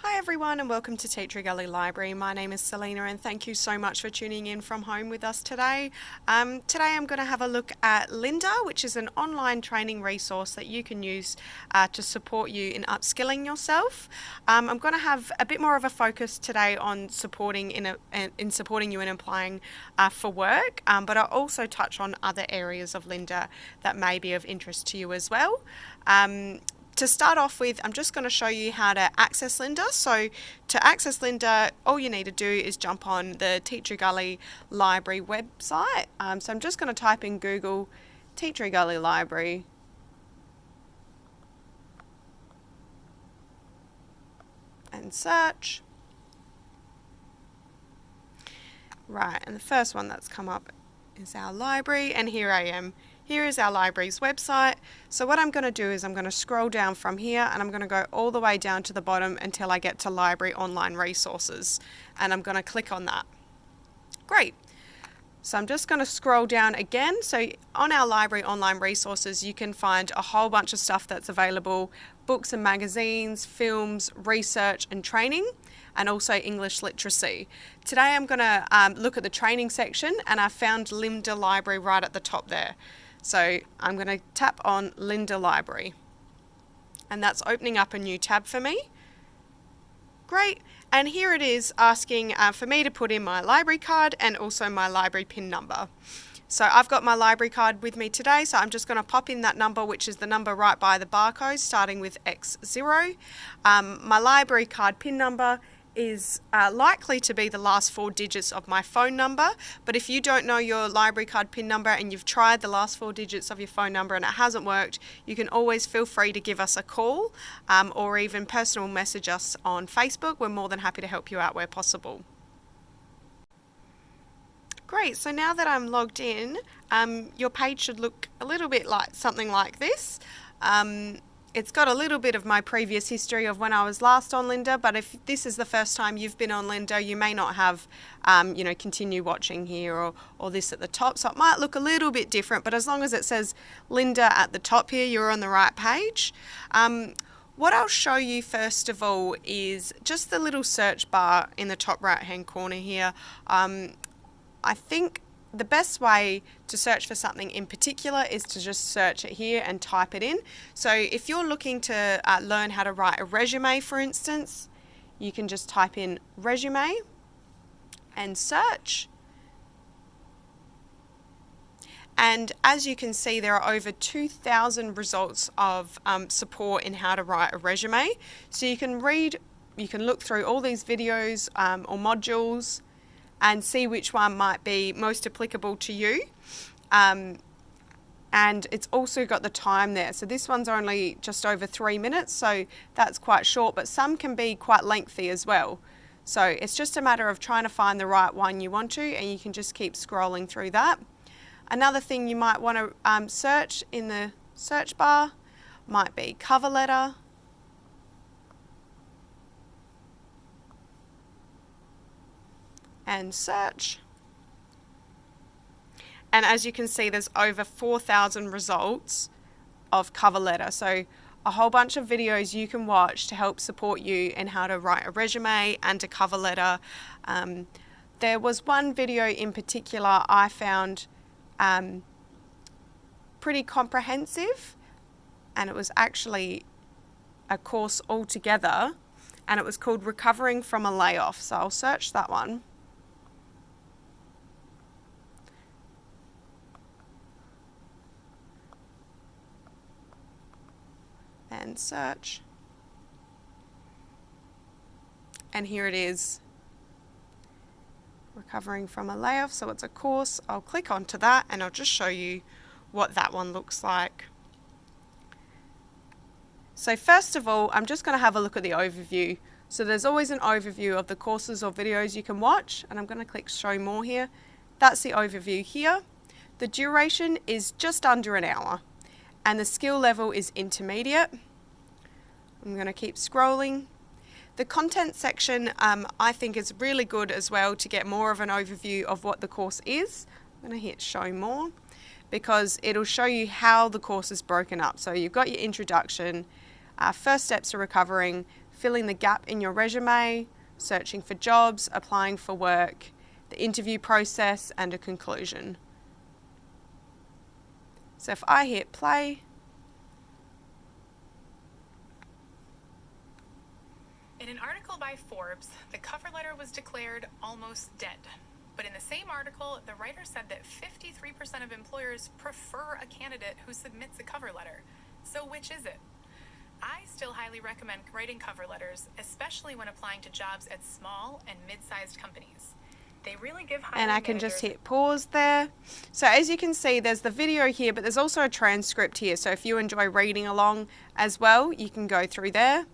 Hi everyone and welcome to TTG Library. My name is Selena and thank you so much for tuning in from home with us today. Today I'm going to have a look at Lynda, which is an online training resource that you can use to support you in upskilling yourself. I'm going to have a bit more of a focus today on supporting you in applying for work, but I'll also touch on other areas of Lynda that may be of interest to you as well. To start off with, I'm just going to show you how to access Lynda. So to access Lynda, all you need to do is jump on the TTG Library website. So I'm just going to type in Google TTG Library. And search. Right, and the first one that's come up is our library, and here I am. Here is our library's website. So what I'm going to do is I'm going to scroll down from here and I'm going to go all the way down to the bottom until I get to Library Online Resources, and I'm going to click on that. Great. So I'm just going to scroll down again. So on our Library Online Resources you can find a whole bunch of stuff that's available: books and magazines, films, research and training, and also English literacy. Today I'm going to look at the training section, and I found Lynda Library right at the top there. So I'm going to tap on Lynda Library, and that's opening up a new tab for me. Great, and here it is asking for me to put in my library card and also my library PIN number. So I've got my library card with me today, so I'm just going to pop in that number, which is the number right by the barcode starting with X0. My library card PIN number is likely to be the last 4 digits of my phone number, but if you don't know your library card PIN number and you've tried the last 4 digits of your phone number and it hasn't worked, you can always feel free to give us a call or even personal message us on Facebook. We're more than happy to help you out where possible. Great, so now that I'm logged in, your page should look a little bit like something like this. It's got a little bit of my previous history of when I was last on Lynda, but if this is the first time you've been on Lynda, you may not have, continue watching here or this at the top. So it might look a little bit different, but as long as it says Lynda at the top here, you're on the right page. What I'll show you first of all is just the little search bar in the top right hand corner here. I think the best way to search for something in particular is to just search it here and type it in. So if you're looking to learn how to write a resume, for instance, you can just type in resume and search. And as you can see, there are over 2,000 results of support in how to write a resume. So you can look through all these videos or modules and see which one might be most applicable to you. And it's also got the time there. So this one's only just over 3 minutes, so that's quite short, but some can be quite lengthy as well. So it's just a matter of trying to find the right one you want to, and you can just keep scrolling through that. Another thing you might want to search in the search bar might be cover letter. And search. And as you can see, there's over 4,000 results of cover letter. So a whole bunch of videos you can watch to help support you in how to write a resume and a cover letter. There was one video in particular I found pretty comprehensive, and it was actually a course altogether, and it was called Recovering from a Layoff. So I'll search that one. And search, and here it is, Recovering from a Layoff. So it's a course. I'll click onto that and I'll just show you what that one looks like. So first of all, I'm just going to have a look at the overview. So there's always an overview of the courses or videos you can watch, and I'm going to click show more here. That's the overview here. The duration is just under an hour, and the skill level is intermediate. I'm going to keep scrolling. The content section I think is really good as well to get more of an overview of what the course is. I'm going to hit show more because it'll show you how the course is broken up. So you've got your introduction, first steps to recovering, filling the gap in your resume, searching for jobs, applying for work, the interview process, and a conclusion. So if I hit play, in an article by Forbes, the cover letter was declared almost dead. But in the same article, the writer said that 53% of employers prefer a candidate who submits a cover letter. So which is it? I still highly recommend writing cover letters, especially when applying to jobs at small and mid-sized companies. They really give hiring and I can just managers hit pause there. So as you can see, there's the video here, but there's also a transcript here. So if you enjoy reading along as well, you can go through there.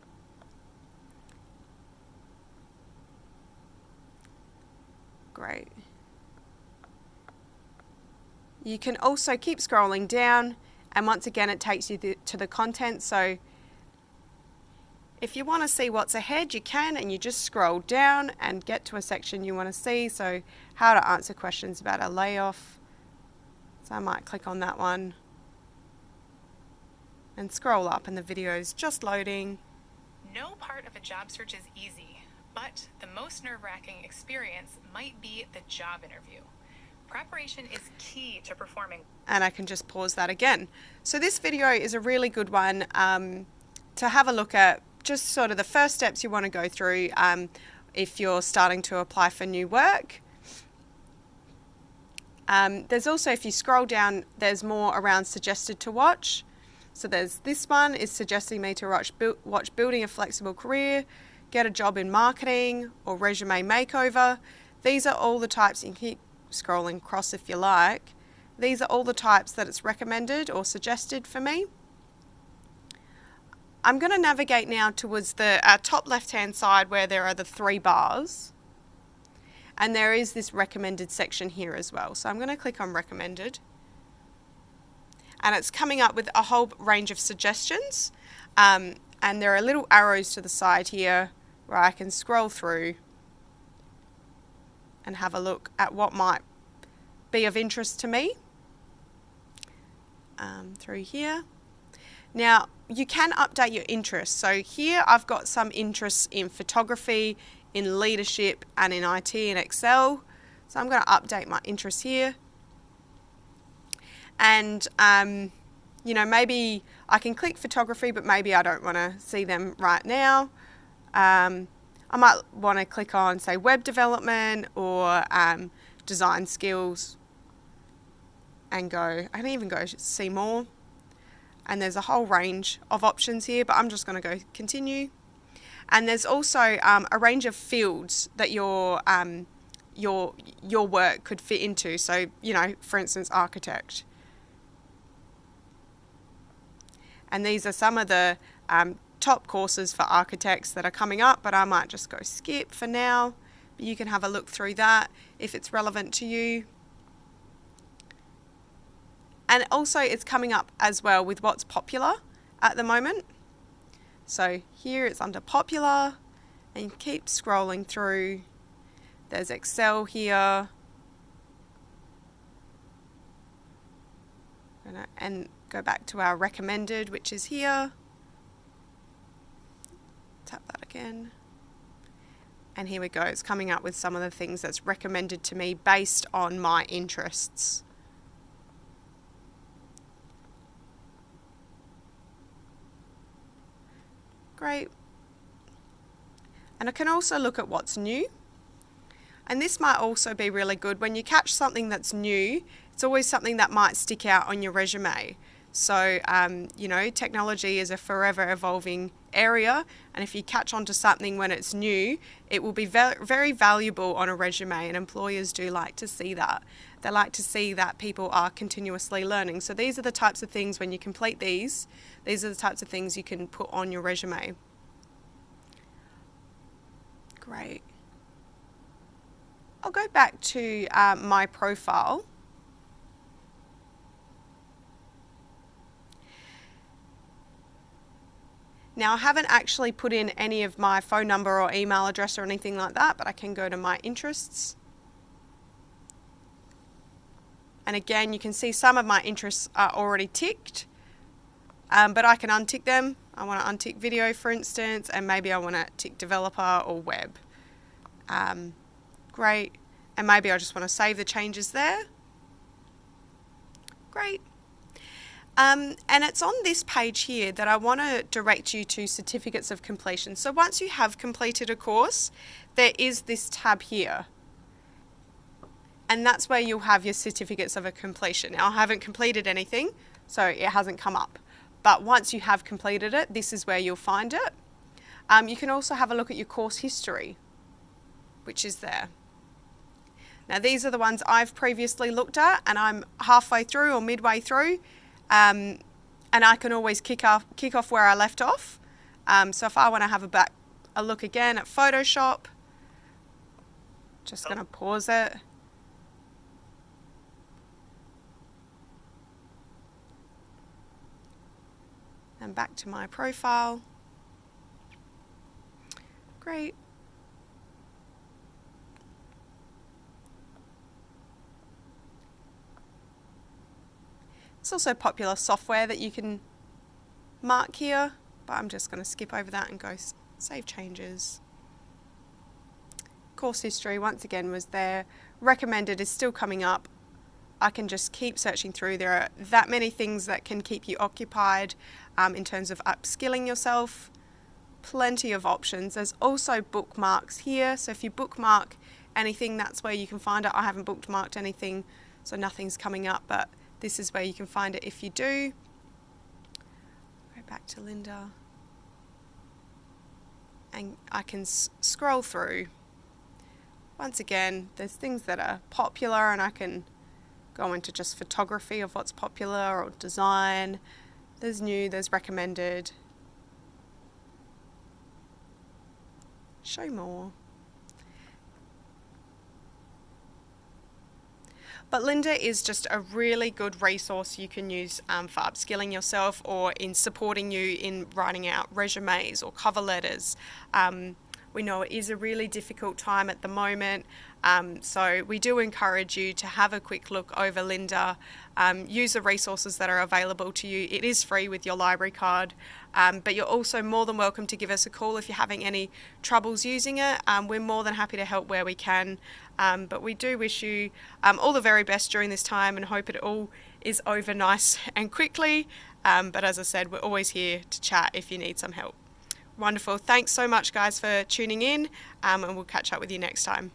Great. You can also keep scrolling down, and once again it takes you to the content. So if you want to see what's ahead, you can, and you just scroll down and get to a section you want to see. So how to answer questions about a layoff. So I might click on that one and scroll up, and the video is just loading. No part of a job search is easy, but the most nerve-wracking experience might be the job interview. Preparation is key to performing. And I can just pause that again. So this video is a really good one to have a look at, just sort of the first steps you want to go through if you're starting to apply for new work. There's also, if you scroll down, there's more around suggested to watch. So there's this one is suggesting me to watch Building a Flexible Career, Get a Job in Marketing, or Resume Makeover. These are all the types, you can keep scrolling across if you like. These are all the types that it's recommended or suggested for me. I'm going to navigate now towards the top left hand side where there are the 3 bars. And there is this recommended section here as well. So I'm going to click on recommended. And it's coming up with a whole range of suggestions. And there are little arrows to the side here where I can scroll through and have a look at what might be of interest to me through here. Now, you can update your interests. So here I've got some interests in photography, in leadership, and in IT and Excel. So I'm going to update my interests here. And, you know, maybe I can click photography, but maybe I don't want to see them right now. I might want to click on, say, web development or design skills and go, I can even go see more. And there's a whole range of options here, but I'm just going to go continue. And there's also a range of fields that your work could fit into. So, you know, for instance, architect. And these are some of the top courses for architects that are coming up, but I might just go skip for now. But you can have a look through that if it's relevant to you. And also it's coming up as well with what's popular at the moment. So here it's under popular, and you keep scrolling through. There's Excel here. And go back to our recommended, which is here. Tap that again. And here we go. It's coming up with some of the things that's recommended to me based on my interests. Great. And I can also look at what's new. And this might also be really good. When you catch something that's new, it's always something that might stick out on your resume. So, you know, technology is a forever evolving area. And if you catch on to something when it's new, it will be very valuable on a resume. And employers do like to see that. They like to see that people are continuously learning. So these are the types of things, when you complete these are the types of things you can put on your resume. Great. I'll go back to my profile. Now, I haven't actually put in any of my phone number or email address or anything like that, but I can go to my interests. And again, you can see some of my interests are already ticked, but I can untick them I want to untick video, for instance, and maybe I want to tick developer or web. Great. And maybe I just want to save the changes there. Great. And it's on this page here that I want to direct you to certificates of completion. So once you have completed a course, there is this tab here. And that's where you'll have your certificates of a completion. Now, I haven't completed anything, so it hasn't come up. But once you have completed it, this is where you'll find it. You can also have a look at your course history, which is there. Now, these are the ones I've previously looked at, and I'm halfway through or midway through, and I can always kick off where I left off. So if I want to have a look again at Photoshop, just going to pause it. And back to my profile. Great. It's also popular software that you can mark here, but I'm just going to skip over that and go save changes. Course history, once again, was there. Recommended is still coming up. I can just keep searching through. There are that many things that can keep you occupied in terms of upskilling yourself. Plenty of options. There's also bookmarks here. So if you bookmark anything, that's where you can find it. I haven't bookmarked anything, so nothing's coming up, but this is where you can find it if you do. Go back to Lynda. And I can scroll through. Once again, there's things that are popular, and I can go into just photography of what's popular or design. There's new, there's recommended. Show more. But Lynda is just a really good resource you can use for upskilling yourself or in supporting you in writing out resumes or cover letters. We know it is a really difficult time at the moment, so we do encourage you to have a quick look over Lynda, use the resources that are available to you. It is free with your library card, but you're also more than welcome to give us a call if you're having any troubles using it. We're more than happy to help where we can, but we do wish you all the very best during this time and hope it all is over nice and quickly. But as I said, we're always here to chat if you need some help. Wonderful. Thanks so much, guys, for tuning in, and we'll catch up with you next time.